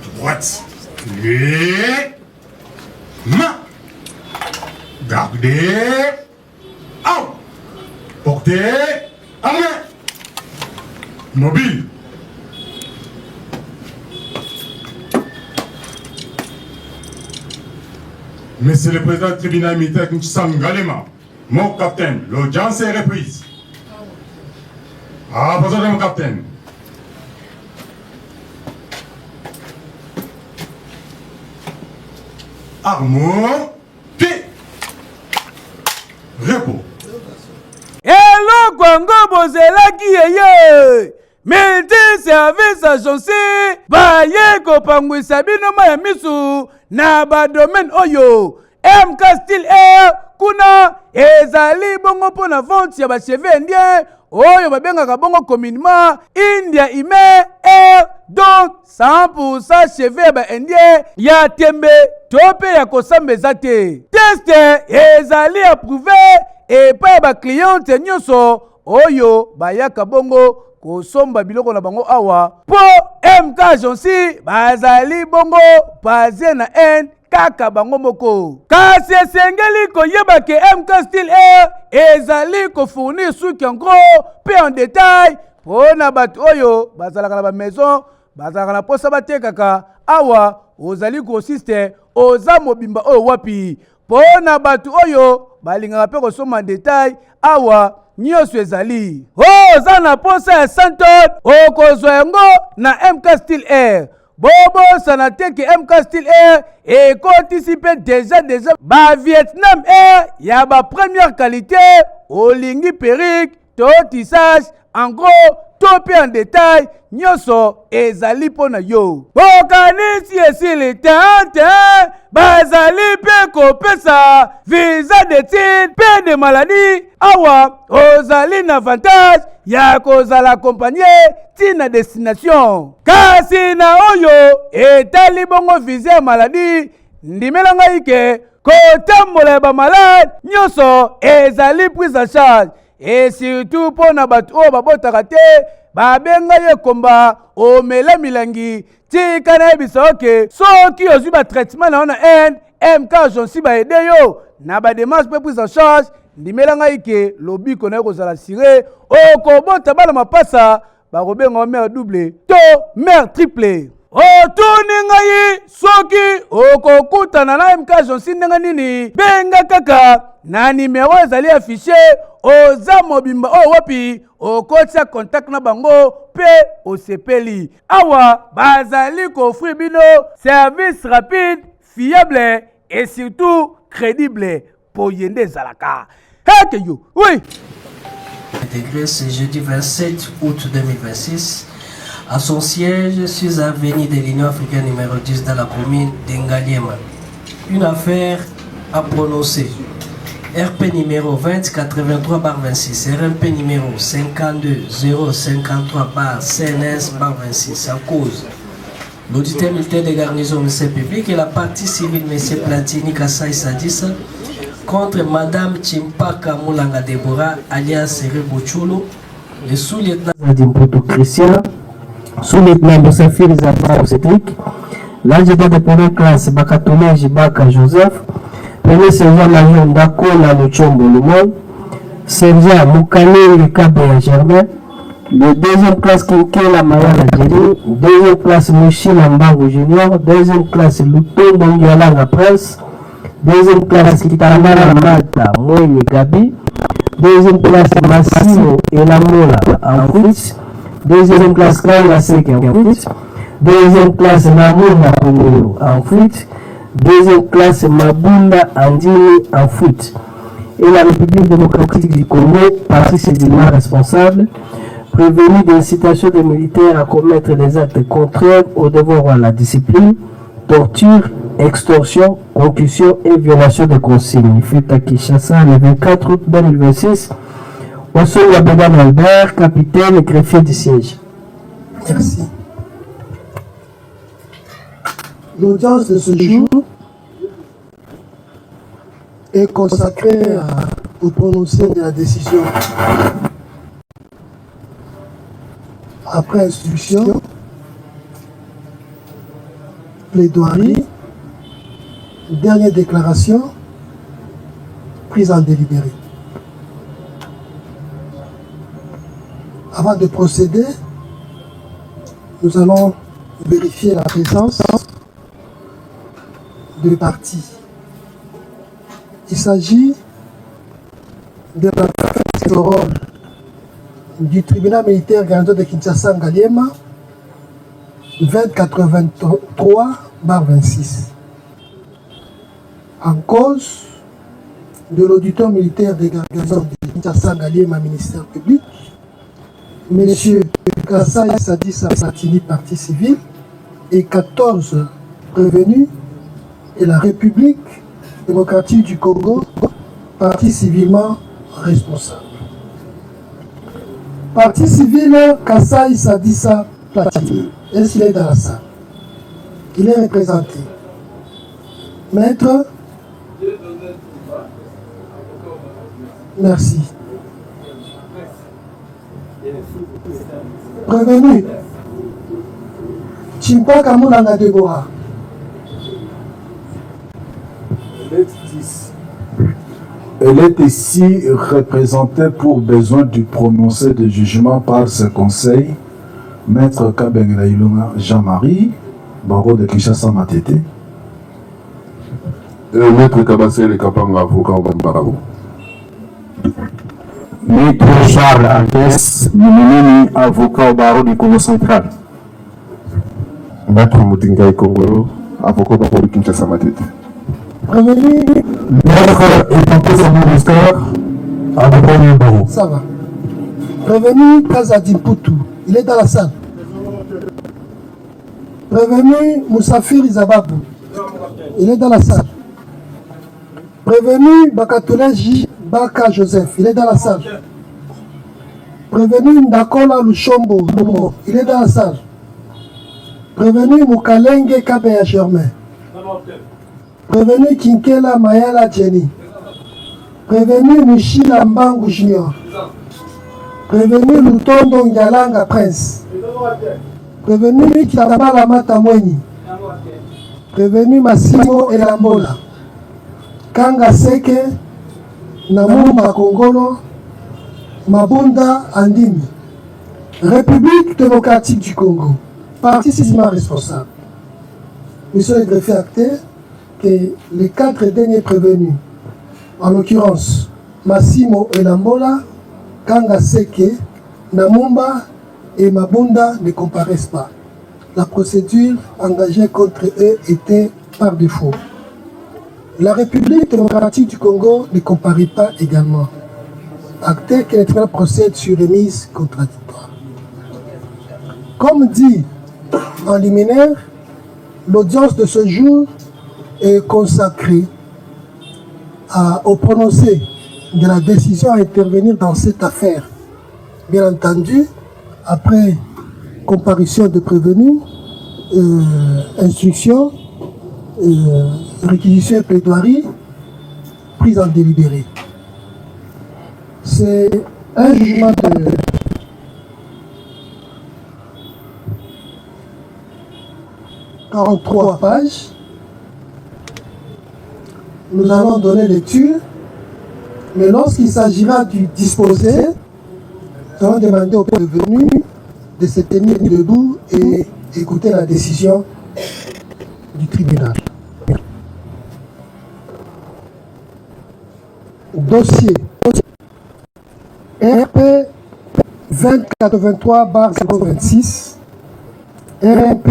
Droite. Les mains. Gardez. Out. Portez. À main. Mobile. Monsieur le Président du tribunal militaire Sangalema, mon capitaine, l'audience est reprise. Ah, bonjour mon capitaine. Armour, pied. Repos. Hello, Kwango Bozelaki yeye. Multi-service agence baye kopangwisa bino ya misu na ba domaine oyo MK Steel Air kuna ezali bongo pona vente ya ba cheveux indien oyo babengaka bongo communément India Ime Air, donc 100% cheveux ba indien ya tembe tope ya kosambeza te. Test ezali approuvé epai ba cliente nyonso oyo bayaka bongo kosomba biloko na bango awa po MK Agence bazali bongo basé na Inde kaka bango moko. Kasi esengeli koyeba ke MK Steel Air ezali kofournir suki en gros pe en détail pona bato oyo bazalaka na ba maison bazalaka na posa batekaka awa ozali kosiste oza mobimba oyo wapi pona bato oyo balingaka pe kosoma en détail awa nyonso ezali oza na posa ya 100 tonnes okozwa yango na MK Steel Air. Bobosana te ke MK Steel Air ekotisi pe déjà ba Vietnam Air ya ba première qualité olingi perruque to tissage en gros to pe en détail nyonso ezali pona yo. Bokanisi esili tante bazali pe kopesa visa d'étude pe de maladie awa ozali na avantage ya kozala accompagné tina destination. Kasi na oyo etali bongo visa ya maladie ndimela ngai ke kotambola ba malade nyonso ezali prise en charge et surtout pona bato oyo babotaka te babenga ye komba omela milangi tika na yebisa oke soki ozwi ba traitement na ona Inde MK Agence baede yo na ba démarche pe prise en charge ndimela ngai ke lobiko na kozala sire okobota bana mapasa bakobenga mère double to mère triple. Otuni ngai soki okokutana na MK Agence ndenge nini benga kaka na numéro ezali affiché oza mobimba oyo wapi okotia contact na bango pe osepeli awa bazali kofri bino service rapide fiable et surtout crédible pour yende zalaka heke yo oui. Intégré ce jeudi 27 août 2026 à son siège sur avenue de l'Union africaine numéro 10 dans la commune d'Engaliema. Une affaire à prononcer. RP numéro 2083/26, RMP numéro 52053/CNS/26 en cause. L'auditeur militaire de garnison ministère public et la partie civile M. Platini Kassai Sadis contre Madame Chimpaka Moulanga Deborah alias Sere Bocholo, le sous-lieutenant Dimpoto Christian, sous-lieutenant Boussafir Zabra Cédric, l'adjudant de première classe Bakatole Jibaka Joseph, premier sergent-major Ndakola Luchombo Lumon, sergent Moukane Kabeya Germain, le deuxième classe Kinkela Mayala Djeri, deuxième classe Mouchina Mbango Junior, deuxième classe Lutombo Ndialanga Prince, deuxième classe Kitamara Mata Moïne Gabi, deuxième classe Massimo Elamola en foot, deuxième classe Kaya Seke en foot, deuxième classe Namuna Kongolo en foot, deuxième classe Mabunda Andini en foot. Et la République démocratique du Congo, partie civilement responsable, prévenue d'incitation des militaires à commettre des actes contraires au devoir à la discipline, torture, extorsion, concussion et violation des consignes. Fait à Kinshasa le 24 août 2026. Au sol de Mme Albert, capitaine et greffier du siège. Merci. L'audience de ce jour est consacrée au prononcé de la décision. Après instruction plaidoirie, dernière déclaration, prise en délibéré. Avant de procéder, nous allons vérifier la présence de parties. Il s'agit de la parole du tribunal militaire Garnizo de Kinshasa Ngaliema 2083/26 en cause de l'auditeur militaire de Garnizo de Kinshasa Ngaliema ministère public, Monsieur Kasai Sadissa Platini, partie civile, et 14 prévenus, et la République démocratique du Congo, partie civilement responsable. Partie civile, Kasai Sadissa Platini. Est-ce qu'il est dans la salle? Il est représenté. Maître? Merci. Prévenu. Chimpaka Moulanga Deborah. Elle est ici représentée pour besoin du prononcé de jugement par ce conseil, Maître Kabengela Ilunga Jean-Marie, barreau de Kinshasa Matete. Maître Kabassé le Kapanga, avocat au Bambarabo. Maître Charles Alves, Moumouni, avocat au barreau du Congo central. Maître Moutingaï Kongolo, avocat au barreau de Kinshasa Matete. Prévenu. Maître Etankosa Moustar, avocat du barreau. Ça va. Prévenu Kazadim Poutou. Il est dans la salle. Prévenu Moussafir Izababou. Il est dans la salle. Prévenu Bakatoulaji Baka Joseph. Il est dans la salle. Prévenu Ndakola Lushombo. Il est dans la salle. Prévenu Moukalenge Kabeya Germain. Prévenu Kinkela Mayala Jenny. Prévenu Michila Mbangu Junior. Prévenu Lutondo Ngalanga Prince. Prévenu Kitabala Matamweni. Prévenu Massimo Elambola. Kanga Seke. Namumba Kongolo. Mabunda Andimi. République démocratique du Congo. Parti civilement responsable. Monsieur le greffier acté que les 4 derniers prévenus, en l'occurrence Massimo Elambola, Kanga Seke, Namumba et Mabunda, ne comparaissent pas. La procédure engagée contre eux était par défaut. La République démocratique du Congo ne comparait pas également. Acté que le tribunal procède sur remise contradictoire. Comme dit en liminaire, l'audience de ce jour est consacrée au prononcé de la décision à intervenir dans cette affaire. Bien entendu, après comparution de prévenus, instruction, réquisition et plaidoirie, prise en délibéré. C'est un jugement de 43 pages. Nous allons donner lecture, mais lorsqu'il s'agira du disposé, nous allons demander aux prévenus de se tenir debout et écouter la décision du tribunal. Dossier RP 2083/026, RP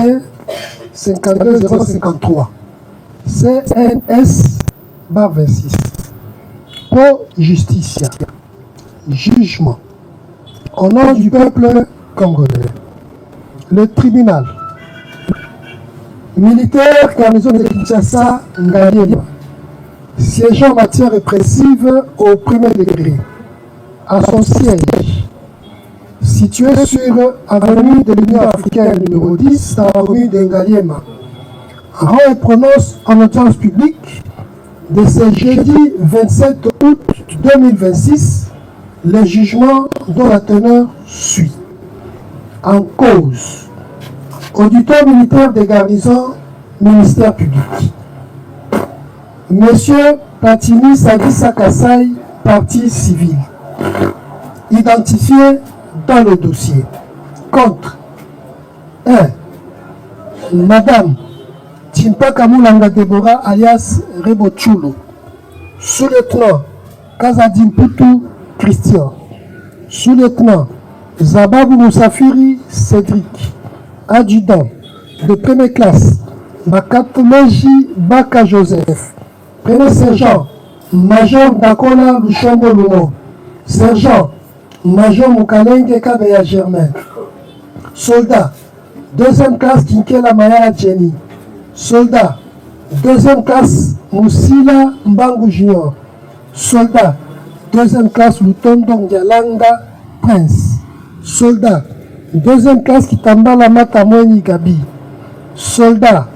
52053, CNS/26. Pro Justicia. Jugement. Au nom du peuple congolais. Le tribunal militaire garnison de Kinshasa Ngaliema, siégeant en matière répressive au premier degré, à son siège, situé sur avenue de l'Union africaine numéro 10, dans la commune de Ngaliema, rend et prononce en audience publique de ce jeudi 27 août 2026 le jugement dont la teneur suit. En cause, auditeur militaire des garnisons ministère public. Monsieur Platini Sadissa Kasai, partie civile. Identifié dans le dossier. Contre 1. Madame Chimpaka Moulanga Deborah alias Rebo Chulo. Sous-lieutenant Kazadim Poutou Christian. Sous-lieutenant Zababou Moussafiri Cédric. Adjudant de première classe Bakatomeji Baka Joseph. Premier sergent Major Dakola Lushombo Lumo. Sergent Major Mukalenge Kabeya Germain. Soldat deuxième classe Kinkela Mayara Jenny. Soldat deuxième classe Moussila Mbangu Junior. Soldat deuxième classe Lutondo Ndialanga Prince. Soldat deuxième classe Kitambala Matamweni Gabi. Soldat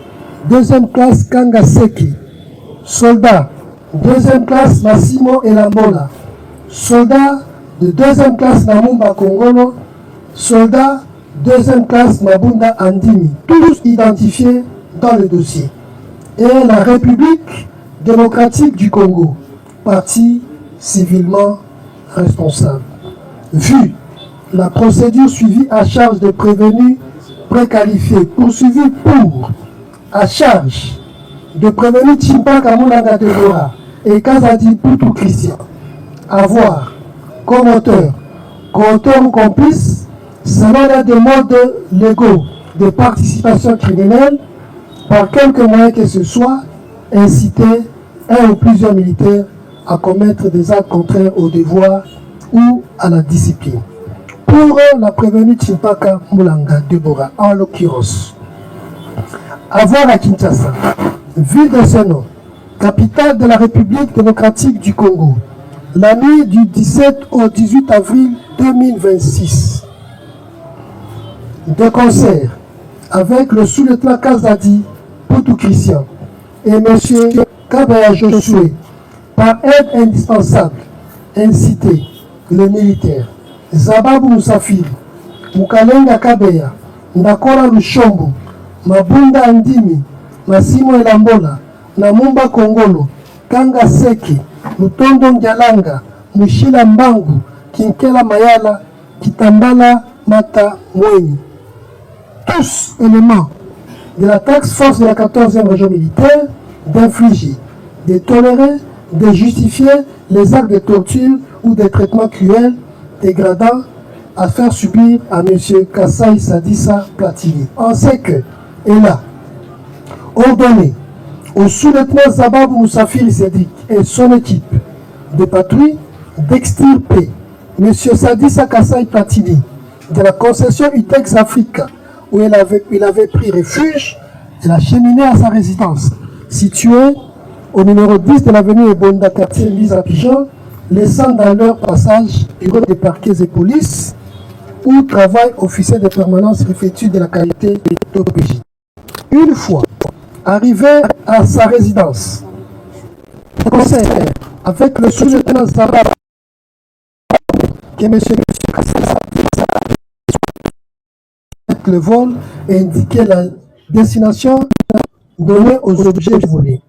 deuxième classe Kanga Seki. Soldat deuxième classe Massimo Elambola. Soldat de deuxième classe Namumba Kongolo. Soldat deuxième classe Mabunda Andimi. Tous identifiés dans le dossier. Et la République démocratique du Congo, partie civilement responsable. Vu la procédure suivie à charge de prévenus préqualifiés, poursuivi pour à charge de prévenus Chimpaka Moulanga Deborah et Kazadi Poutou Christian, avoir comme auteur, co-auteur ou complice, selon les demandes légaux de participation criminelle, par quelque moyen que ce soit, inciter un ou plusieurs militaires à commettre des actes contraires au devoir ou à la discipline. Pour la prévenue Chimpaka Moulanga Deborah, en l'occurrence, avoir à Kinshasa, ville de ce nom, capitale de la République démocratique du Congo, la nuit du 17 au 18 avril 2026, de concert avec le sous-lieutenant Kazadi Poutou Christian et M. Kabaya Josué, par aide indispensable, inciter les militaires Zababou Moussafiri, Mukalenga Kabeya, Ndakora Lushombo, Mabunda Andimi, Massimo Elambola, Namumba Kongolo, Kanga Seke, Lutondo Ndialanga, Mushila Mbangu, Kinkela Mayala, Kitambala Mata Mweni. Tous éléments de la taxe force de la 14e région militaire d'infliger, de tolérer, de justifier les actes de torture ou des traitements cruels, dégradants à faire subir à M. Kasai Sadissa Platini. On sait que, et là, ordonné au sous-lieutenant Zababou Moussafiri Cédric et son équipe de patrouille d'extirper M. Sadissa Kasai Platini de la concession UTEX Africa où il avait pris refuge et l'a cheminé à sa résidence située au numéro 10 de l'avenue Ebonda, quartier Lise à Pigeon, laissant dans leur passage bureau des parquets et police où travaille officier de permanence réfecture de la qualité d'OPJ. Une fois arrivé à sa résidence, conseil avec le sous-lieutenant Zara que M. le vol et indiquer la destination donnée aux objets volés.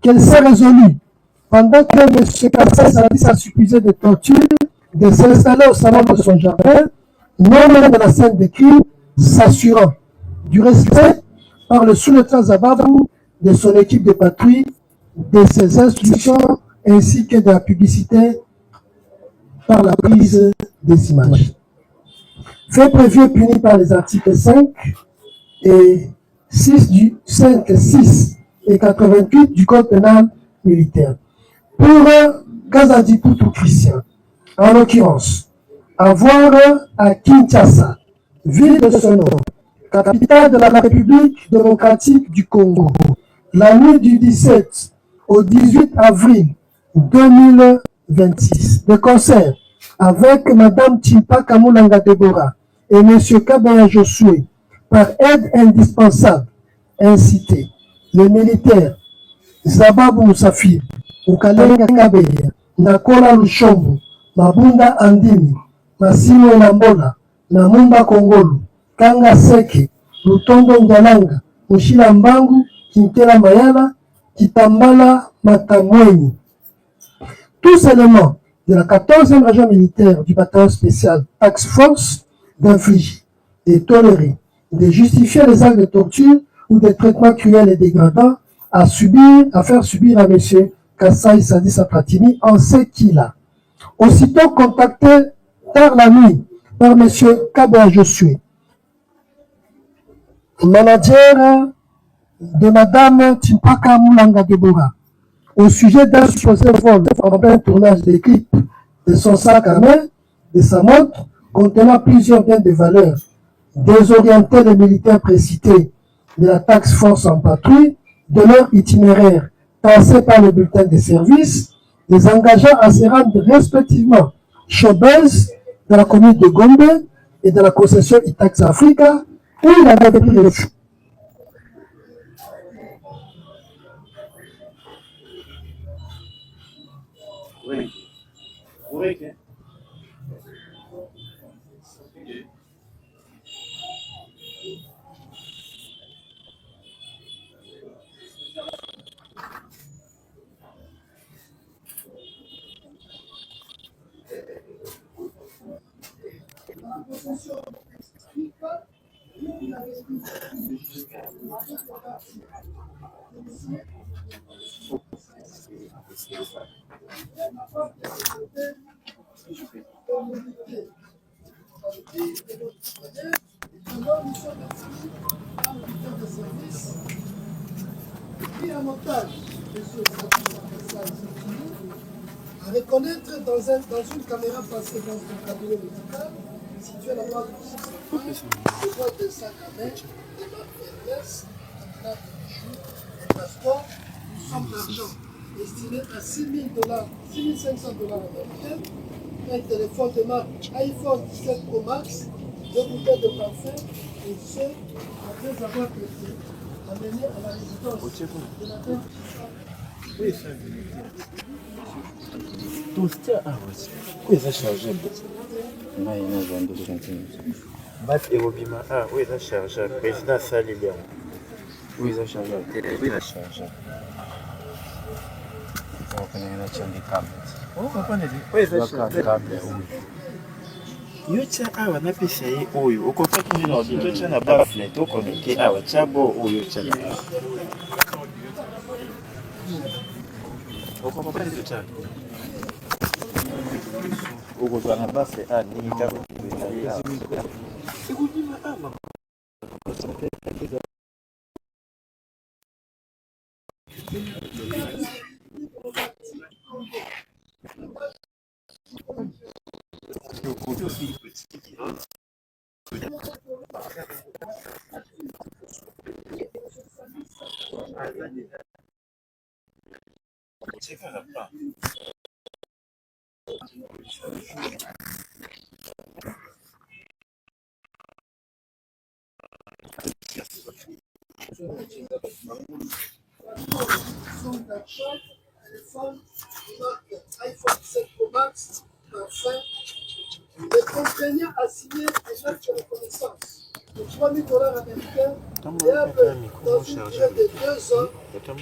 Qu'elle s'est résolue, pendant que M. Kassai Sadissa supposé de torture, de s'installer au salon de son jardin, non loin de la scène de crime, s'assurant du respect par le sous-lieutenant Zababou de son équipe de patrouille, de ses instructions ainsi que de la publicité par la prise des images. Fait prévu et puni par les articles 5 et 6 et 88 du Code pénal militaire. Pour Kazadi Poutou Christian, en l'occurrence, avoir à Kinshasa, ville de ce nom, capitale de la République démocratique du Congo, la nuit du 17 au 18 avril 2026, de concert avec Mme Chimpaka Moulanga Deborah et M. Kabaya Josué, par aide indispensable, inciter les militaires Zababou Moussafiri, Mukalenga Kabeya, Ndakora Lushombo, Mabunda Andimi, Massimo Elambola, Namumba Kongolo, Kanga Seke, Lutondo Ngalanga, Mushila Mbangu, Kinkela Mayala, Kitambala Matamweni. Tous éléments de la 14e région militaire du bataillon spécial Task Force d'infliger, de tolérer, de justifier les actes de torture ou des traitements cruels et dégradants à faire subir à M. Kassaï Sadissa Pratini en ce qu'il a. Aussitôt contacté tard la nuit par M. Kabea Josué, manager de Mme Timpaka Moulanga Deborah, au sujet d'un supposé vol en plein tournage des clips de son sac à main, de sa montre, contenant plusieurs biens de valeur, désorienter les militaires précités de la taxe force en patrouille de leur itinéraire tracé par le bulletin de service, les engageant à se rendre respectivement Chobez de la commune de Gombe et de la concession Itax Africa, où il avait pris le fou. Un otage, à reconnaître dans une caméra passée dans un cabinet médical situé à la base du le boîte de sac à main, des marques Hermès, un cadre de bijoux, un passeport, une somme d'argent estimée à $6 500 américains, un téléphone de marque iPhone 17 Pro Max, 2 bouteilles de parfum, et ce, après avoir été amené à la résidence de la terre. Oui, ça. Tout ça, oui, ça charge. Bat et Robima, oui, ça charge. Président Salilian. Oui, ça charge. Oui, ça charge. Oui, ça charge. Yocha awa na pesa ye oyo okopaki nini obindo cha na bafle to connecter awa chabo oyo cha na okopapa ni cha okopapa na bafle ni ta ikubima ama iPhone 7 Pro Max, enfin, les contraignants à signer un acte de reconnaissance de $3,000 américains payable dans une durée de 2 ans et en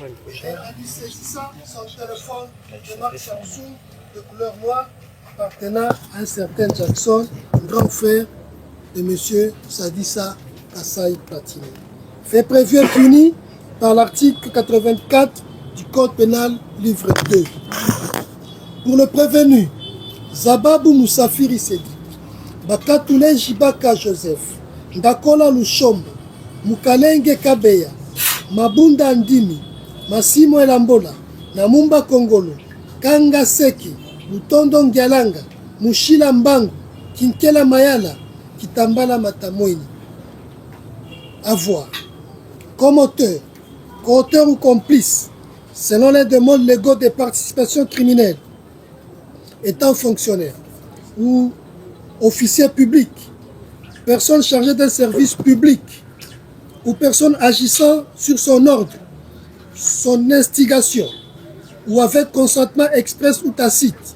lui saisissant son téléphone de marque Samsung de couleur noire appartenant à un certain Jackson, grand frère de M. Sadissa Kassaï Pratini. Fait prévu et puni par l'article 84 du Code pénal, livre 2. Pour le prévenu, Zababou Moussafiri Cédric, Bakatoulé Jibaka Joseph, Ndakola Lushombo, Mukalenge Kabeya, Mabunda Ndimi, Massimo Elambola, Namumba Kongolo, Kanga Seki, Lutondo Ngalanga, Mushila Mbangu, Kinkela Mayala, Kitambala Matamweni. À voir. Comme auteur, co-auteur ou complice, selon les demandes légaux de participation criminelle, étant fonctionnaire ou officier public, personne chargée d'un service public ou personne agissant sur son ordre, son instigation ou avec consentement express ou tacite,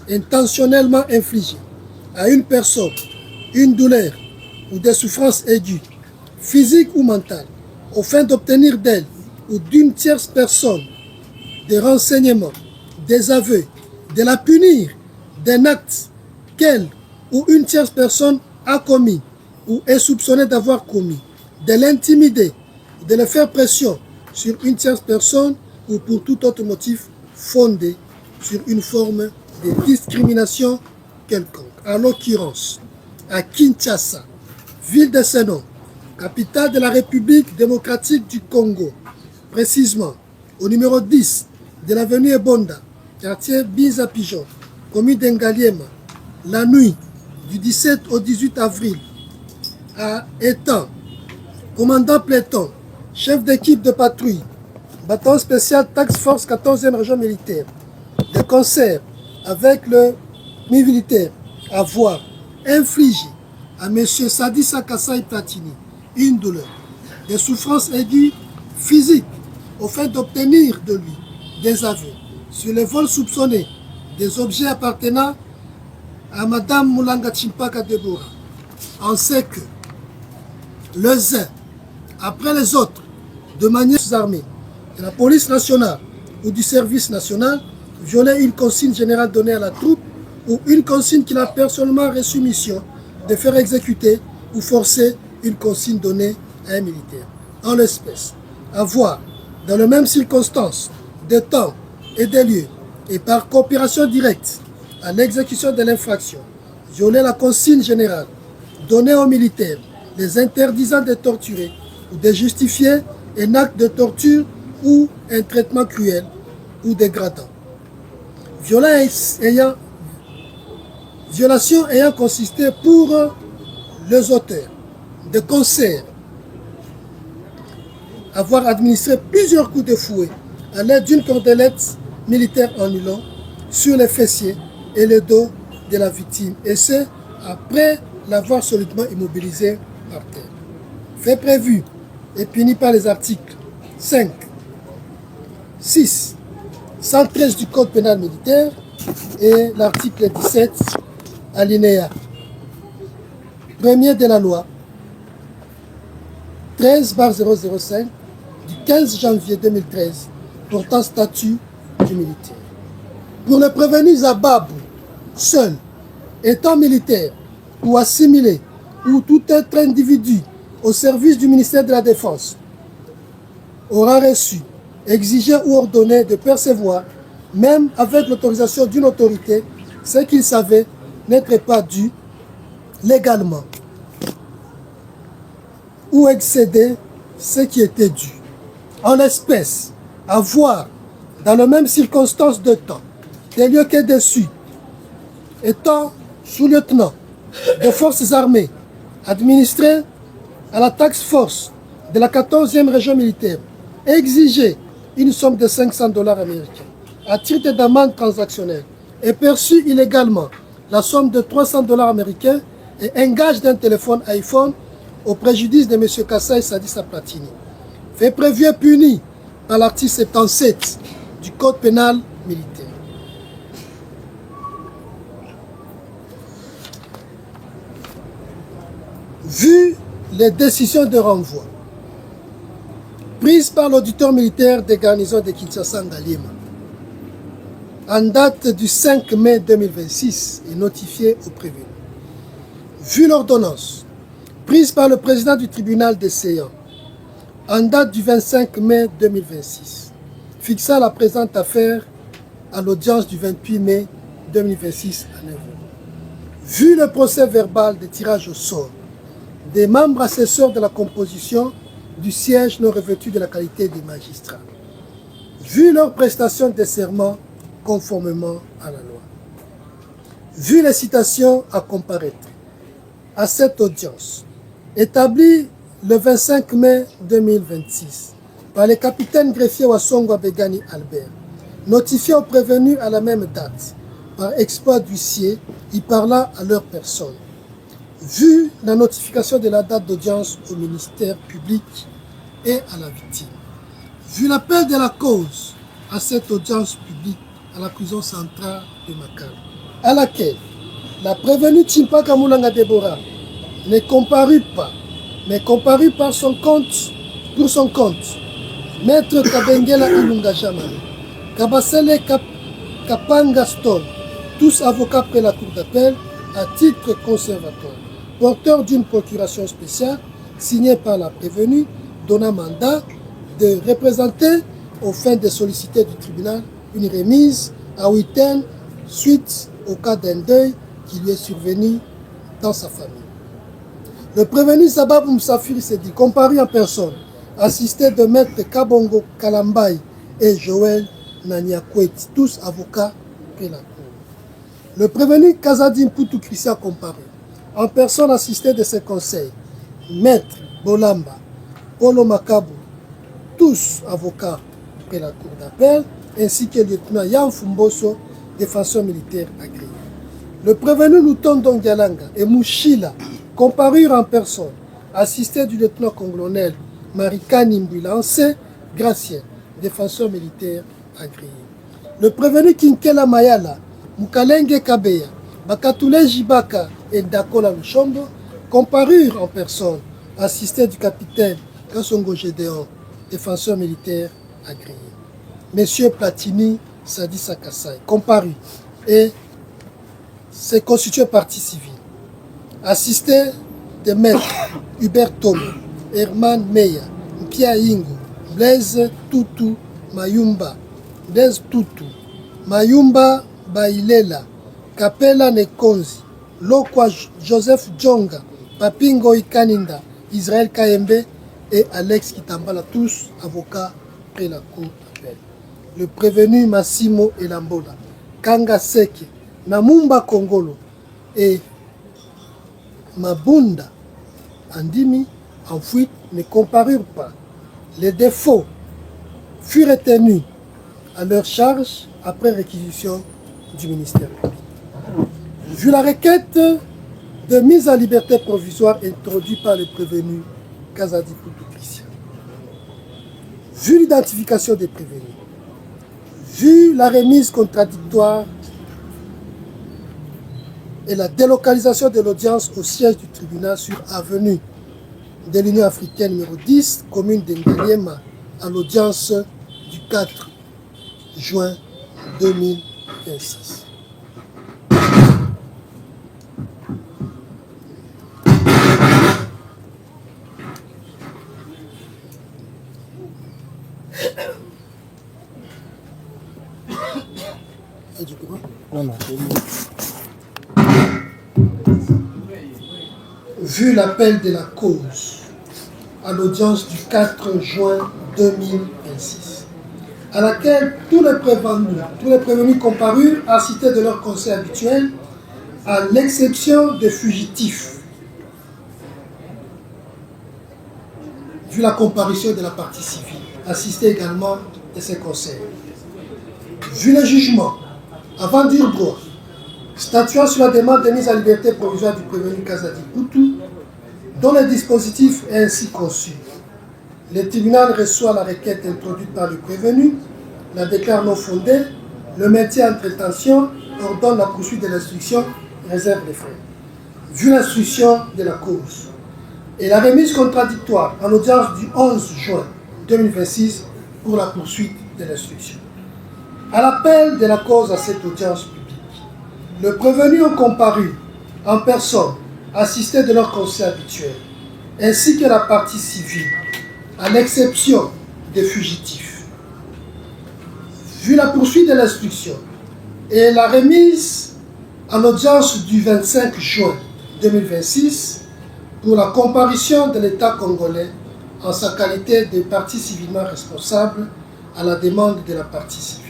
intentionnellement infligé à une personne une douleur ou des souffrances aiguës, physique ou mentale, aux fins d'obtenir d'elle ou d'une tierce personne des renseignements, des aveux, de la punir d'un acte qu'elle ou une tierce personne a commis ou est soupçonnée d'avoir commis, de l'intimider, de le faire pression sur une tierce personne ou pour tout autre motif fondé sur une forme de discrimination quelconque. En l'occurrence, à Kinshasa, ville de ce nom, capitale de la République démocratique du Congo, précisément au numéro 10 de l'avenue Ebonda, quartier Biza Pigeon, commune d'Engaliema, la nuit du 17 au 18 avril, étant commandant peloton, chef d'équipe de patrouille, bataillon spécial Task Force 14e région militaire, de concert avec le militaire, avoir infligé à M. Sadissa Kassaï Platini une douleur, des souffrances aiguës physiques, au fait d'obtenir de lui des aveux sur le vol soupçonné des objets appartenant à Mme Moulanga Chimpaka Deborah. On sait que les uns après les autres, de manière armée, de la police nationale ou du service national, violaient une consigne générale donnée à la troupe ou une consigne qu'il a personnellement reçu mission de faire exécuter ou forcer une consigne donnée à un militaire. En l'espèce, avoir, dans les mêmes circonstances, de temps et de lieux, et par coopération directe à l'exécution de l'infraction, violer la consigne générale donnée aux militaires, les interdisant de torturer ou de justifier un acte de torture ou un traitement cruel ou dégradant. Violation ayant consisté pour les auteurs de concert avoir administré plusieurs coups de fouet à l'aide d'une cordelette militaire en nylon sur les fessiers et le dos de la victime, et ce, après l'avoir solidement immobilisé par terre. Fait prévu et puni par les articles 5, 6, 113 du Code pénal militaire et l'article 17, alinéa 1er de la loi 13/005 du 15 janvier 2013 portant statut du militaire. Pour les prévenus à Babou, seul, étant militaire ou assimilé, ou tout autre individu au service du ministère de la Défense aura reçu, exigé ou ordonné de percevoir, même avec l'autorisation d'une autorité, ce qu'il savait n'être pas dû légalement, ou excéder ce qui était dû. En l'espèce, avoir, dans les mêmes circonstances de temps, des lieux que dessus, étant sous-lieutenant des forces armées, administré à la task force de la 14e région militaire, exiger une somme de $500 américains à titre d'amende transactionnelle et perçu illégalement la somme de $300 américains et un gage d'un téléphone iPhone au préjudice de M. Kassaï Sadissa Platini. Fait prévu et puni par l'article 77 du Code pénal militaire. Vu les décisions de renvoi prises par l'auditeur militaire des garnisons de Kinshasa-Ngaliema en date du 5 mai 2026 et notifiée au prévenu. Vu l'ordonnance prise par le président du tribunal des séants en date du 25 mai 2026, fixant la présente affaire à l'audience du 28 mai 2026 à 9h. Vu le procès verbal de tirage au sort des membres assesseurs de la composition du siège non revêtu de la qualité des magistrats, vu leur prestation de serment conformément à la loi, vu les citations à comparaître à cette audience, établie le 25 mai 2026 par le capitaine greffier Wassongo Begani Albert, notifié aux prévenus à la même date par exploit d'huissier y parlant à leur personne, vu la notification de la date d'audience au ministère public et à la victime, vu l'appel de la cause à cette audience publique à la prison centrale de Makala, à laquelle la prévenue Chimpaka Moulanga Deborah ne comparut pas mais comparu pour son compte, Maître Kabengela Ilunga Jamari, Kabasele Kapanga Stone, tous avocats près la cour d'appel à titre conservatoire, porteurs d'une procuration spéciale signée par la prévenue, donnant mandat de représenter aux fins de solliciter du tribunal une remise à Witten suite au cas d'un deuil qui lui est survenu dans sa famille. Le prévenu Sabab Moussafiri s'est dit comparu en personne, assisté de Maître Kabongo Kalambaï et Joël Naniakweti, tous avocats près la cour. Le prévenu Kazadim Poutou Christian comparé, en personne assisté de ses conseils, Maître Bolamba, Polo Makabou, tous avocats près la cour d'appel, ainsi que le lieutenant Yan Fumboso, défenseur militaire agréé. Le prévenu Louton Dongyalanga et Mouchila comparurent en personne, assisté du lieutenant-colonel Marikani Mbulance, Gracien, défenseur militaire agréé. Le prévenu Kinkela Mayala, Mukalenge Kabeya, Bakatule Jibaka et Dakola Luchombo comparurent en personne, assisté du capitaine Kassongo Gédéon, défenseur militaire agréé. Monsieur Platini Sadi Sakasai comparut et s'est constitué partie civile. Assisté de Maître Hubert Tomo, Herman Meya, Mpia Ingo, Blaise Tutu Mayumba, Mayumba Bailela, Kapela Nekonzi, Lokwa Joseph Djonga, Papingo Ikaninda, Israël Kayembe et Alex Kitambala, tous avocats près la cour d'appel. Le prévenu Massimo Elambola, Kanga Seke, Namumba Kongolo et Mabunda Andimi en fuite ne comparurent pas. Les défauts furent retenus à leur charge après réquisition du ministère public. Vu la requête de mise en liberté provisoire introduite par le prévenu Kazadi Poutou Christian, vu l'identification des prévenus, vu la remise contradictoire et la délocalisation de l'audience au siège du tribunal sur avenue de l'Union africaine numéro 10, commune d'Engaliema, à l'audience du 4 juin 2026. Vu l'appel de la cause à l'audience du 4 juin 2026, à laquelle tous les prévenus comparurent assistés de leur conseil habituel, à l'exception des fugitifs, vu la comparution de la partie civile, assistés également de ses conseils. Vu le jugement, avant dire droit, statuant sur la demande de mise en liberté provisoire du prévenu Kazadi Poutou, dont le dispositif est ainsi conçu. Le tribunal reçoit la requête introduite par le prévenu, la déclare non fondée, le maintien en détention, ordonne la poursuite de l'instruction, réserve les frais. Vu l'instruction de la cause et la remise contradictoire en audience du 11 juin 2026 pour la poursuite de l'instruction. À l'appel de la cause à cette audience publique, le prévenu ont comparu en personne, assistés de leur conseil habituel, ainsi que la partie civile, à l'exception des fugitifs. Vu la poursuite de l'instruction et la remise en audience du 25 juin 2026 pour la comparution de l'État congolais en sa qualité de partie civilement responsable à la demande de la partie civile.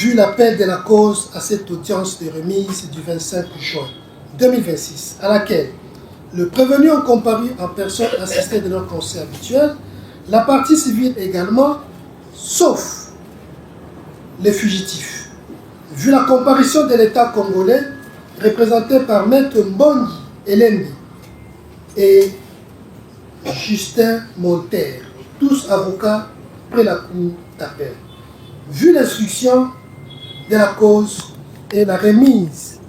Vu l'appel de la cause à cette audience de remise du 25 juin 2026, à laquelle le prévenu ont comparu en personne assistée de leur conseil habituel, la partie civile également, sauf les fugitifs. Vu la comparution de l'État congolais, représenté par Maître Mbongi Elendi et Justin Monterre, tous avocats près la cour d'appel. Vu l'instruction de la cause et la remise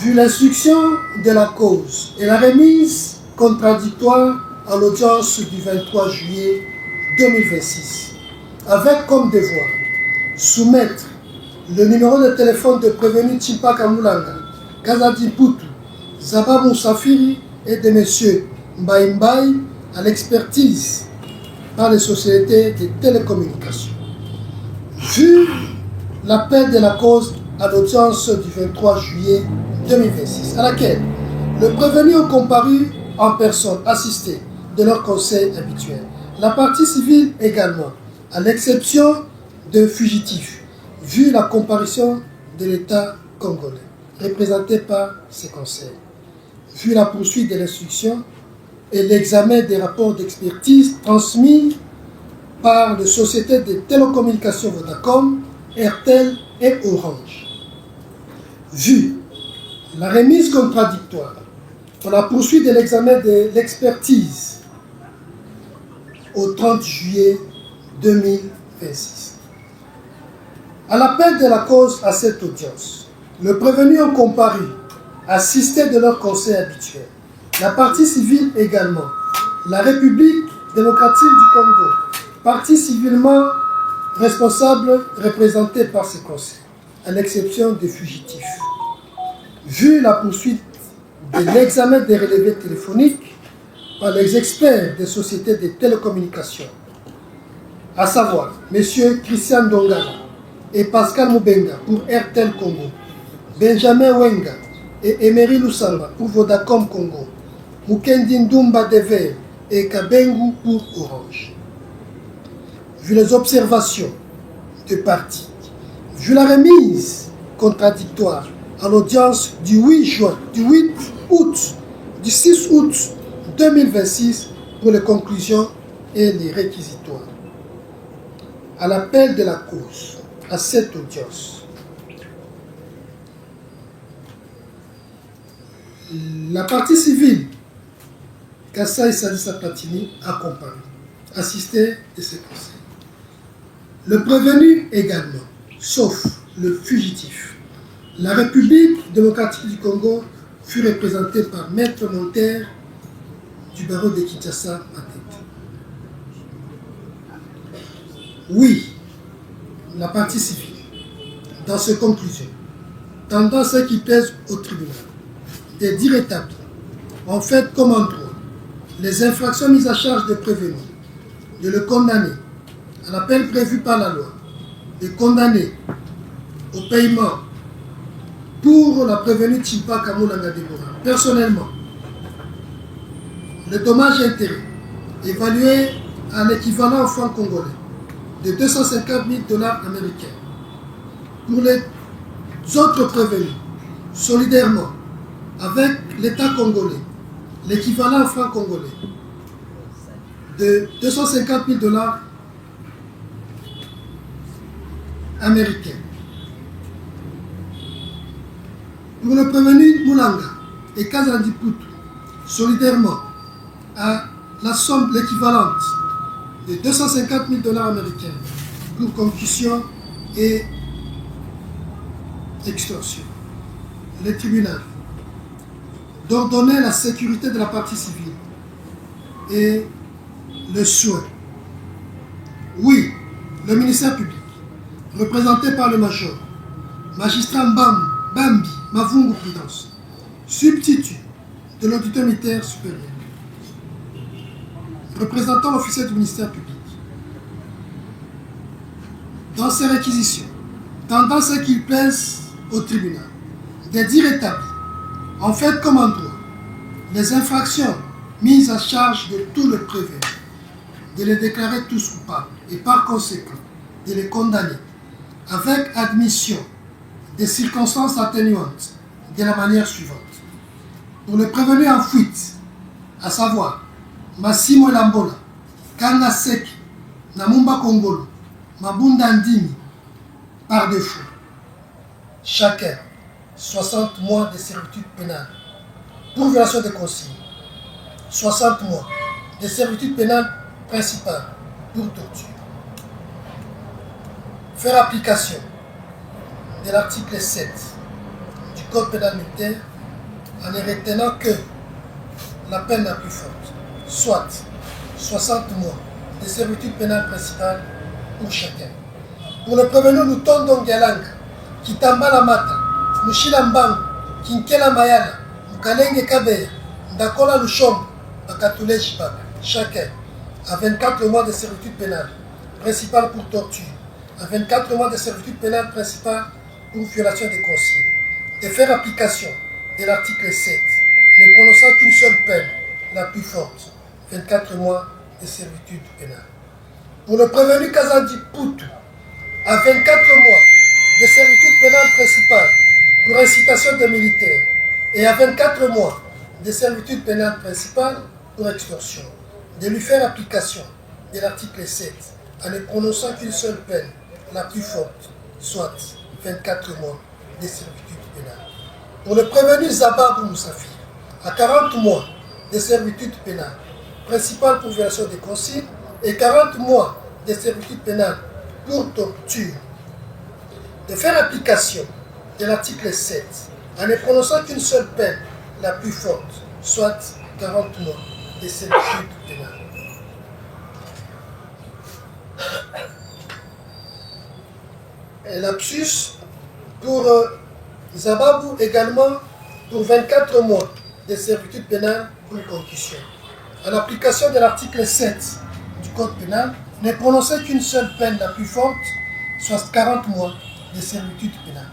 vu l'instruction de la cause et la remise contradictoire à l'audience du 23 juillet 2026, avec comme devoir soumettre le numéro de téléphone de prévenu Chimpaka Moulanga, Kazadi Poutou, Zaba Moussafiri et de M. Mbaye Mbaye à l'expertise par les sociétés de télécommunications. Vu l'appel de la cause à l'audience du 23 juillet 2026, à laquelle le prévenu ont comparu en personne assistée de leur conseil habituel. La partie civile également, à l'exception de fugitifs, vu la comparution de l'État congolais, représenté par ses conseils, vu la poursuite de l'instruction et l'examen des rapports d'expertise transmis par les sociétés de télécommunications Vodacom, Airtel et Orange. Vu la remise contradictoire pour la poursuite de l'examen de l'expertise au 30 juillet 2026. À l'appel de la cause à cette audience, le prévenu ont comparu, assisté de leur conseil habituel. La partie civile également, la République démocratique du Congo, partie civilement responsable représentée par ses conseils, à l'exception des fugitifs. Vu la poursuite de l'examen des relevés téléphoniques par les experts des sociétés de télécommunications, à savoir M. Christian Dongala et Pascal Moubenga pour Airtel Congo, Benjamin Wenga et Emery Lusamba pour Vodacom Congo, Mukendi Ndumba Dever et Kabengu pour Orange. Vu les observations de parties, vu la remise contradictoire à l'audience du 8 août, du 6 août 2026 pour les conclusions et les réquisitoires. À l'appel de la cause, à cette audience, la partie civile, Kassai Salissa Platini, a comparu, assisté de ses conseils. Le prévenu également, sauf le fugitif. La République démocratique du Congo fut représentée par Maître Monterre du barreau de Kinshasa à tête. Oui, la partie civile, dans ses conclusions, tendant à ce qui pèse au tribunal, de dire établi, en fait comme en droit, les infractions mises à charge de prévenir, de le condamner à la peine prévue par la loi, de condamner au paiement pour la prévenue Chimpaka Moulanga Deborah. Personnellement, le dommage intérêt évalué à l'équivalent en francs congolais de 250 000 $ américains. Pour les autres prévenus, solidairement avec l'État congolais, l'équivalent en francs congolais de 250 000 $ américains. Pour le prévenu Moulanga et Kazadi Poutou, solidairement à la somme l'équivalente de 250 000 $ américains pour concussion et extorsion. Le tribunal d'ordonner la sécurité de la partie civile et le soin. Oui, le ministère public, représenté par le major, magistrat Bambi Mavungu Prudence, substitut de l'auditeur militaire supérieur, représentant l'officier du ministère public, dans ses réquisitions, tendant ce qu'il pèse au tribunal, de dire établi, en fait comme en droit, les infractions mises à charge de tout le prévenu, de les déclarer tous coupables et par conséquent de les condamner avec admission des circonstances atténuantes de la manière suivante. Pour le prévenu en fuite, à savoir Massimo Lambola, Kanga Seki, Namumba Kongolo, Mabunda Ndimi, par défaut, chacun 60 mois de servitude pénale pour violation des consignes, 60 mois de servitude pénale principale pour torture. Faire application de l'article 7 du code pénal militaire en ne retenant que la peine la plus forte, soit 60 mois de servitude pénale principale pour chacun. Pour le prévenu, nous tendons Galanga, Kitambala Mata, Mushilambang, Kinkela Mayala, Mukalenge Kabeya, Ndakola Lushombo, Bakatule Jibaka, chacun à 24 mois de servitude pénale principale pour torture, à 24 mois de servitude pénale principale pour violation des consignes, de faire application de l'article 7, ne prononçant qu'une seule peine, la plus forte, 24 mois de servitude pénale. Pour le prévenu Kazadi Poutou, à 24 mois de servitude pénale principale pour incitation de militaires et à 24 mois de servitude pénale principale pour extorsion, de lui faire application de l'article 7 en ne prononçant qu'une seule peine, la plus forte, soit 24 mois de servitude pénale. Pour le prévenu Zababou Moussafir, à 40 mois de servitude pénale principale pour violation des consignes et 40 mois de servitude pénale pour torture, de faire application de l'article 7 en ne prononçant qu'une seule peine, la plus forte, soit 40 mois de servitude pénale. Et lapsus pour Zababou également pour 24 mois de servitude pénale pour concussion. En application de l'article 7 du Code pénal, ne prononcer qu'une seule peine la plus forte, soit 40 mois de servitude pénale.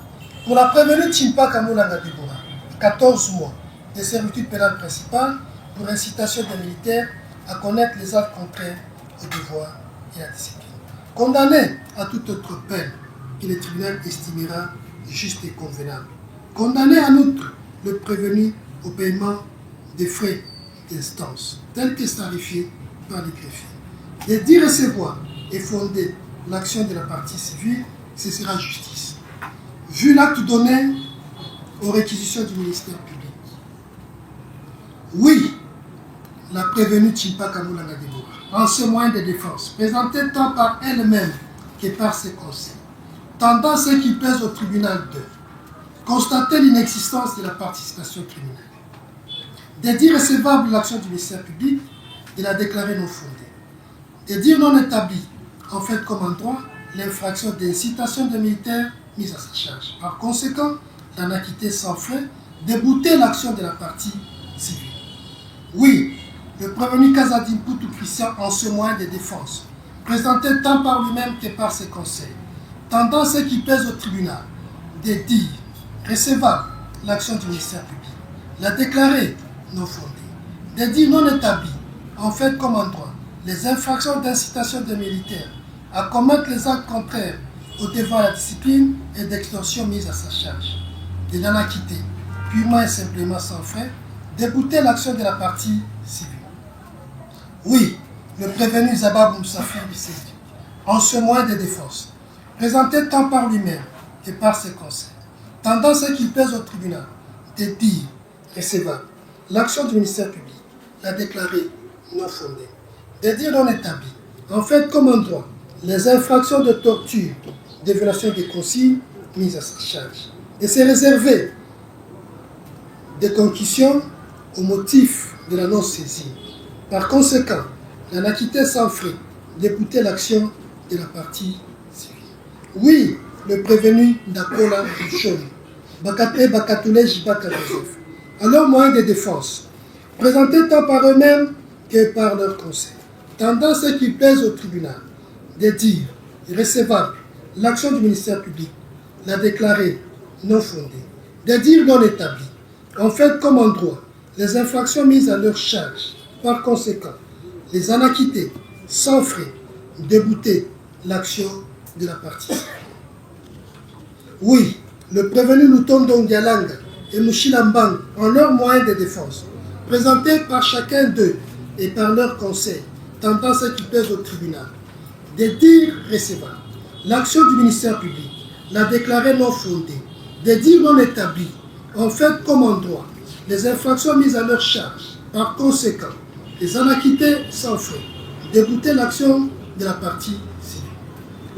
Pour la prévenue Chimpa Kamoulanga Debora, 14 mois de servitude pénale principale pour incitation des militaires à connaître les actes contraires au devoir et à la discipline. Condamné à toute autre peine que le tribunal estimera juste et convenable. Condamné en outre le prévenu au paiement des frais d'instance, tels que starifiés par les greffiers. De dire recevoir et fonder l'action de la partie civile, ce sera justice. Vu l'acte donné aux réquisitions du ministère public. Oui, la prévenue Chimpa Kamoulanga Debora, en ce moyen de défense, présenté tant par elle-même que par ses conseils, tendant ce qui pèse au tribunal de constater l'inexistence de la participation criminelle, de dire recevable l'action du ministère public et la déclarer non fondée, de dire non établie, en fait comme en droit, l'infraction d'incitation de militaires mise à sa charge. Par conséquent, l'en acquitter sans frais, débouter l'action de la partie civile. Oui, le prévenu Kazadi Poutou Christian en ce moyen de défense, présenté tant par lui-même que par ses conseils, tendant ce qui pèse au tribunal, de dire recevable l'action du ministère public, la déclarer non fondée, de dire non établie, en fait comme en droit, les infractions d'incitation de militaires à commettre les actes contraires au devoir à la discipline et d'extorsion mise à sa charge, de l'en acquitter, purement et simplement sans frais, débouter l'action de la partie civile. Oui, le prévenu Zababou Moussafir Bissedi, en ce moyen de défense, présenté tant par lui-même que par ses conseils, tendant ce qui pèse au tribunal, de dire recevable l'action du ministère public, la déclarer non fondée, de dire non établie, en fait comme en droit, les infractions de torture, de violation des consignes mises à sa charge, et se réserver des concussions au motif de la non-saisie. Par conséquent, l'en acquitter sans frais, débouter l'action de la partie civile. Oui, le prévenu Ndakola Lushombo, Bakate Bakatule Jibaka Joseph, à leur moyen de défense, présentés tant par eux-mêmes que par leurs conseils, tendant ce qui plaise au tribunal, de dire recevable l'action du ministère public, la déclarer non fondée, de dire non établie, en fait comme en droit, les infractions mises à leur charge. Par conséquent, les en acquitter sans frais, débouter l'action de la partie. Oui, le prévenu Lutondo Ngalanga et Mushilambang, en leur moyen de défense, présentés par chacun d'eux et par leurs conseils, tendant ce qui pèse au tribunal, de dire recevable l'action du ministère public, la déclarer non fondée, de dire non établie, en fait comme en droit, les infractions mises à leur charge. Par conséquent, les en acquitter sans frais, débouter l'action de la partie civile.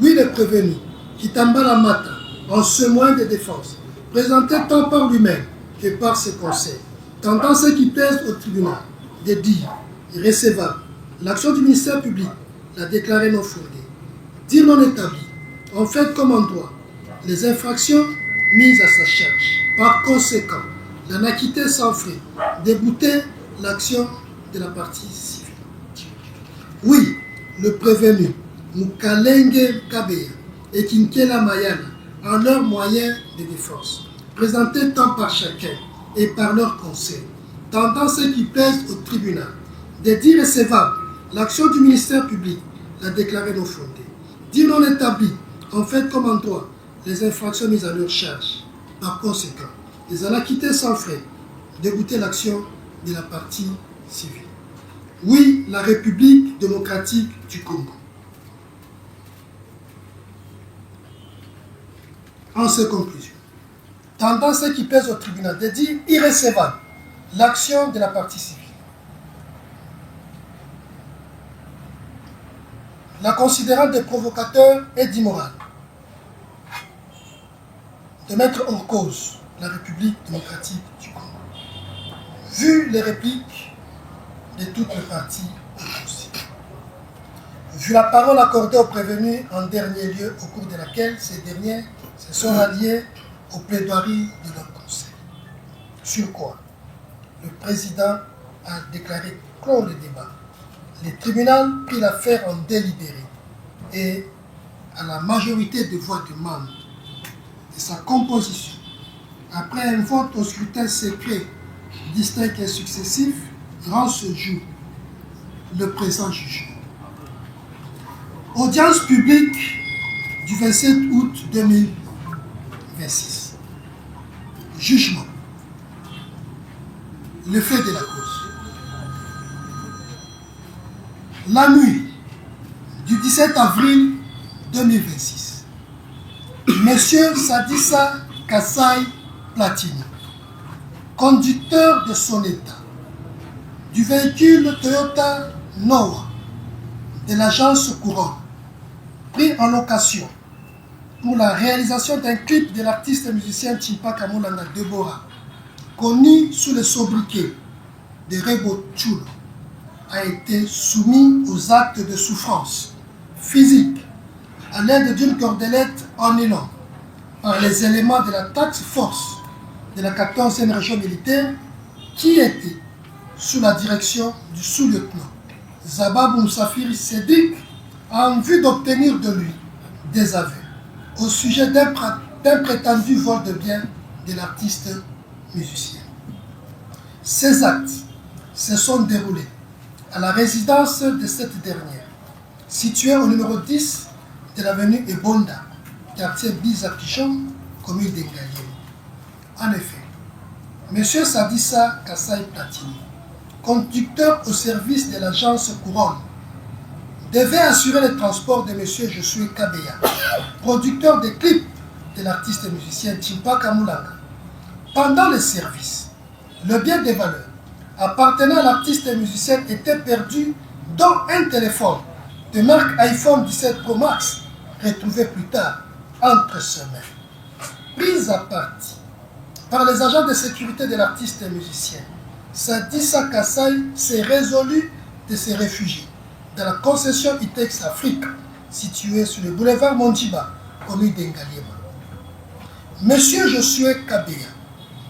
Oui, les prévenus, Kitambala Mata, en ce moyen de défense, présenté tant par lui-même que par ses conseils, tendant ce qui pèse au tribunal de dire irrécevable l'action du ministère public, la déclarer non fondée, dire non établie, en fait comme en droit, les infractions mises à sa charge. Par conséquent, l'en acquitter sans frais, débouter l'action de la partie civile. Oui, le prévenu, Mukalenge Kabeya et Kinkela Mayana, en leurs moyens de défense, présentés tant par chacun et par leur conseil, tendant ce qui pèse au tribunal, de dire recevable l'action du ministère public, la déclarer non fondée, dire non établie, en fait comme en droit, les infractions mises à leur charge. Par conséquent, les en acquitter sans frais, débouter l'action de la partie civile. Oui, la République démocratique du Congo. En ces conclusions, tendant ce qui pèse au tribunal de dire irrécevable l'action de la partie civile, la considérant de provocateur et d'immoral, de mettre en cause la République démocratique du Congo, vu les répliques de toutes les parties opposées, vu la parole accordée aux prévenus en dernier lieu, au cours de laquelle ces derniers se sont ralliés aux plaidoiries de leur conseil. Sur quoi le président a déclaré clore le débat. Le tribunal prit l'affaire en délibéré et, à la majorité des voix de membres de sa composition, après un vote au scrutin secret, distinct et successif, rend ce jour le présent jugement. Audience publique du 27 août 2026. Jugement. Le fait de la cause. La nuit du 17 avril 2026, Monsieur Sadissa Kasai Platini, conducteur de son état, du véhicule Toyota Noah de l'agence Couronne, pris en location pour la réalisation d'un clip de l'artiste et musicien Chimpaka Mulanga Deborah, connu sous le sobriquet de Rebo Chulo, a été soumis aux actes de souffrance physique à l'aide d'une cordelette en nylon par les éléments de la task force de la 14e région militaire qui était sous la direction du sous-lieutenant Zababou Moussafiri Cédric en vue d'obtenir de lui des aveux au sujet d'un prétendu vol de biens de l'artiste musicien. Ces actes se sont déroulés à la résidence de cette dernière, située au numéro 10 de l'avenue Ebonda, quartier Bizakichon, commune d'Engalié. En effet, M. Sadissa Kasai Platini, conducteur au service de l'agence Couronne, devait assurer le transport de M. Josué Kabeya, producteur des clips de l'artiste et musicien Chimpaka Mulanga. Pendant le service, le bien des valeurs appartenant à l'artiste et musicien était perdu, dont un téléphone de marque iPhone 17 Pro Max, retrouvé plus tard entre ses mains. Prise à partie par les agents de sécurité de l'artiste et musicien, Sadissa Kasai s'est résolu de se réfugier dans la concession Itex Afrique, située sur le boulevard Mondiba, commune d'Engaliema. Monsieur Josué Kabeya,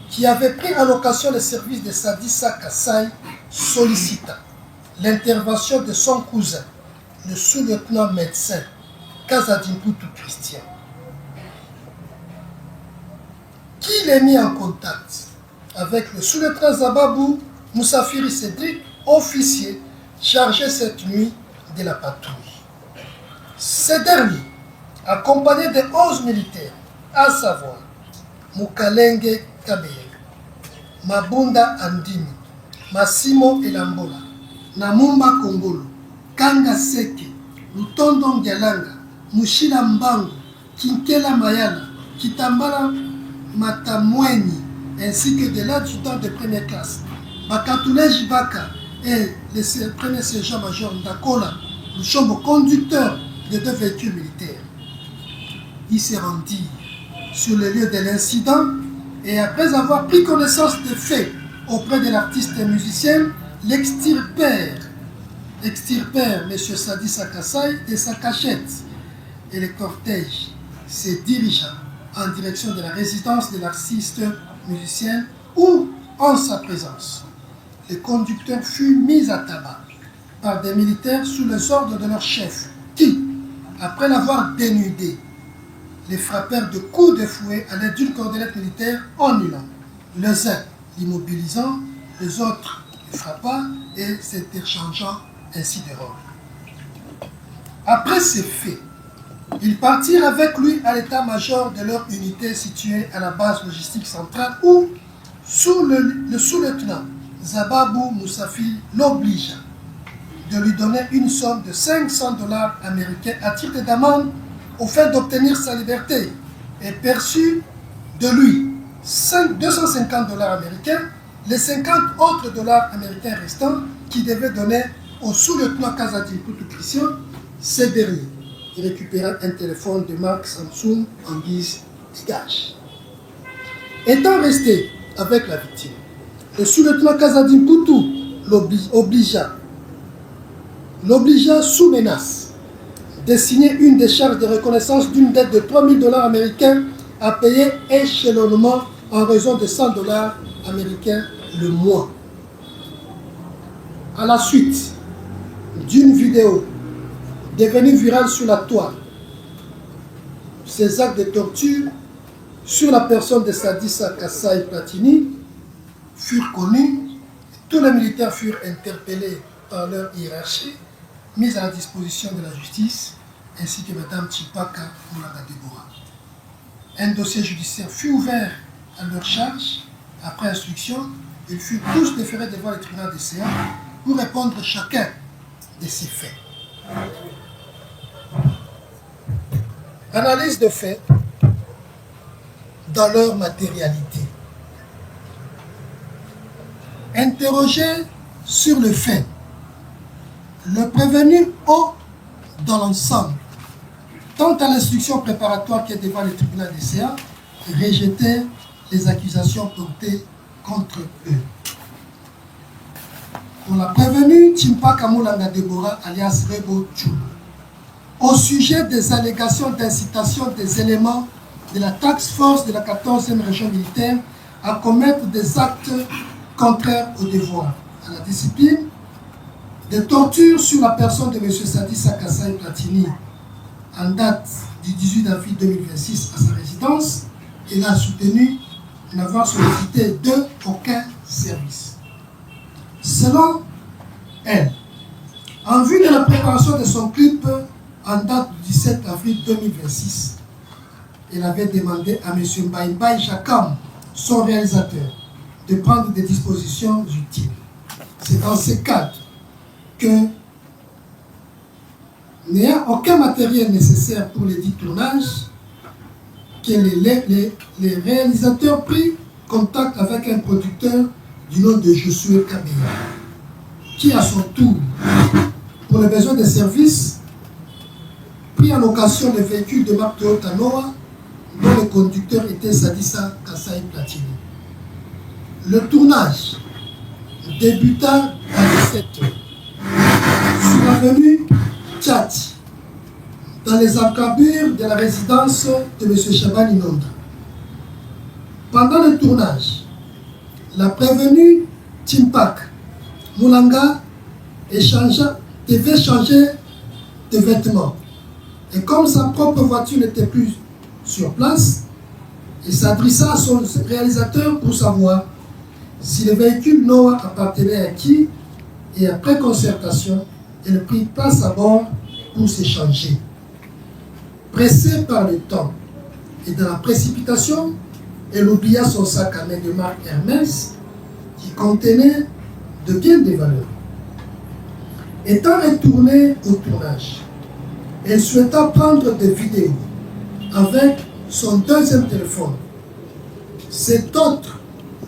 qui avait pris en location le service de Sadissa Kasai, sollicita l'intervention de son cousin, le sous-lieutenant médecin Kazadimputu Christian, qui l'est mis en contact avec le sous-lieutenant Zababou Moussafiri Cédric, officier chargé cette nuit de la patrouille. Ce dernier, accompagné de 11 militaires, à savoir Mukalenge Kabeya, Mabunda Andimi, Massimo Elambola, Namumba Kongolo, Kanga Seke, Lutondo Ngialanga, Mushila Mbangu, Kinkela Mayala, Kitambala Matamweni, ainsi que de l'adjudant de première classe, Bakatoule Jibaka et le premier sergent-major Ndakola, le chambre conducteur de 2 véhicules militaires. Ils se rendirent sur le lieu de l'incident et après avoir pris connaissance des faits auprès de l'artiste et musicien, l'extirpèrent M. Sadi Sakasai de sa cachette et le cortège se dirigea en direction de la résidence de l'artiste musicien où, en sa présence, le conducteur fut mis à tabac par des militaires sous les ordres de leur chef qui, après l'avoir dénudé, les frappèrent de coups de fouet à l'aide d'une cordelette militaire en Iran. Les uns l'immobilisant, les autres le frappant et s'interchangeant ainsi de rôle. Après ces faits, ils partirent avec lui à l'état-major de leur unité située à la base logistique centrale où, le sous-lieutenant Zababou Moussafi l'obligea de lui donner une somme de 500 $ américains à titre d'amende au fait d'obtenir sa liberté et perçut de lui 250 $ américains, les 50 autres dollars américains restants qu'il devait donner au sous-lieutenant Kazadi Poutou Christian. Ces derniers récupéra un téléphone de marque Samsung en guise de gage. Étant resté avec la victime, le sous-lieutenant Kazadi Poutou l'obligea sous menace de signer une décharge de reconnaissance d'une dette de 3 000 $ américains à payer échelonnement en raison de 100 $ américains le mois. À la suite d'une vidéo devenue virale sur la toile, ces actes de torture sur la personne de Sadissa Kasai Platini furent connus. Tous les militaires furent interpellés par leur hiérarchie, mis à la disposition de la justice, ainsi que Mme Chipaka Moulanga Debora. Un dossier judiciaire fut ouvert à leur charge. Après instruction, ils furent tous déférés devant le tribunal des CA pour répondre à chacun de ces faits. Analyse de faits dans leur matérialité. Interrogé sur le fait, le prévenu dans l'ensemble, tant à l'instruction préparatoire qui est devant le tribunal des CA, rejetait les accusations portées contre eux. Pour la prévenue Chimpaka Moulanga Debora, alias Rebo Tchou, au sujet des allégations d'incitation des éléments de la task force de la 14e région militaire à commettre des actes contraires au devoir, à la discipline, des tortures sur la personne de M. Sadi Sakasai Platini en date du 18 avril 2026 à sa résidence, il a soutenu n'avoir sollicité aucun service. Selon elle, en vue de la préparation de son clip en date du 17 avril 2026, elle avait demandé à M. Mbaïmbaï Jakam, son réalisateur, de prendre des dispositions utiles. C'est dans ce cadre que, n'ayant aucun matériel nécessaire pour les dits tournages, que les réalisateurs prirent contact avec un producteur du nom de Josué Kabila, qui à son tour, pour les besoins des services, prit en location le véhicule de marque Toyota Noah, dont le conducteur était Sadissa Kasai Platini. Le tournage débuta à 17h sur l'avenue Tchati, dans les encarbures de la résidence de M. Chabani Nonda. Pendant le tournage, la prévenue Timpak Moulanga devait changer de vêtements. Et comme sa propre voiture n'était plus sur place, il s'adressa à son réalisateur pour savoir si le véhicule Noah appartenait à qui, et après concertation, il prit place à bord pour s'échanger. Pressé par le temps et dans la précipitation, elle oublia son sac à main de marque Hermès qui contenait de bien des valeurs. Étant retournée au tournage, elle souhaita prendre des vidéos avec son deuxième téléphone, cet autre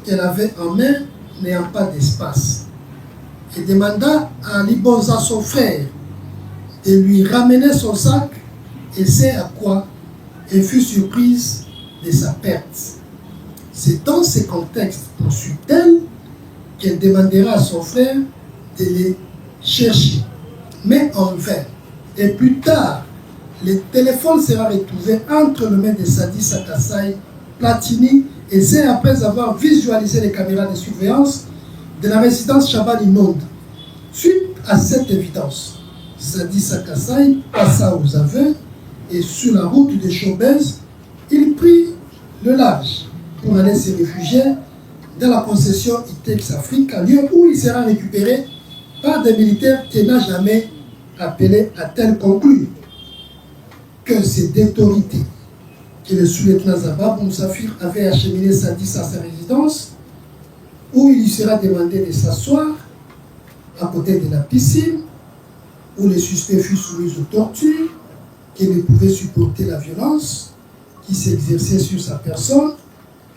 qu'elle avait en main n'ayant pas d'espace, et demanda à Libonza, son frère, de lui ramener son sac, et c'est à quoi elle fut surprise de sa perte. C'est dans ce contexte, poursuit-elle, qu'elle demandera à son frère de les chercher, mais en vain. Et plus tard, le téléphone sera retrouvé entre les mains de Sadi Sakasai Platini, et c'est après avoir visualisé les caméras de surveillance de la résidence Chabani Nonde. Suite à cette évidence, Sadi Sakasai passa aux aveux et sur la route de Chobez, il prit le large pour aller se réfugier dans la concession Itex Africa, lieu où il sera récupéré par des militaires qui n'ont jamais appelé à tel conclu que c'est d'autorité que le sous-lieutenant Zabab Moussafir avait acheminé Sadi à sa résidence, où il lui sera demandé de s'asseoir à côté de la piscine, où le suspect fut soumis aux tortures, qui ne pouvait supporter la violence qui s'exerçait sur sa personne.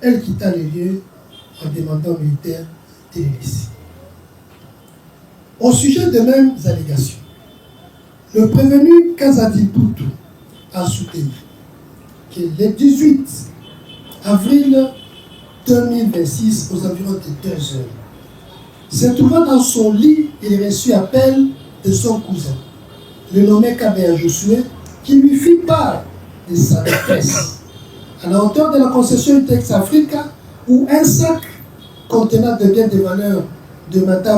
Elle quitta les lieux en demandant aux militaires de les laisser. Au sujet des mêmes allégations, le prévenu Kazadi Poutou a soutenu que le 18 avril 2026, aux environs de 2 heures, se trouvant dans son lit, il reçut appel de son cousin, le nommé Kabea Josué, qui lui fit part de sa détresse à la hauteur de la concession Itex Africa, où un sac contenant de biens de valeur de Madame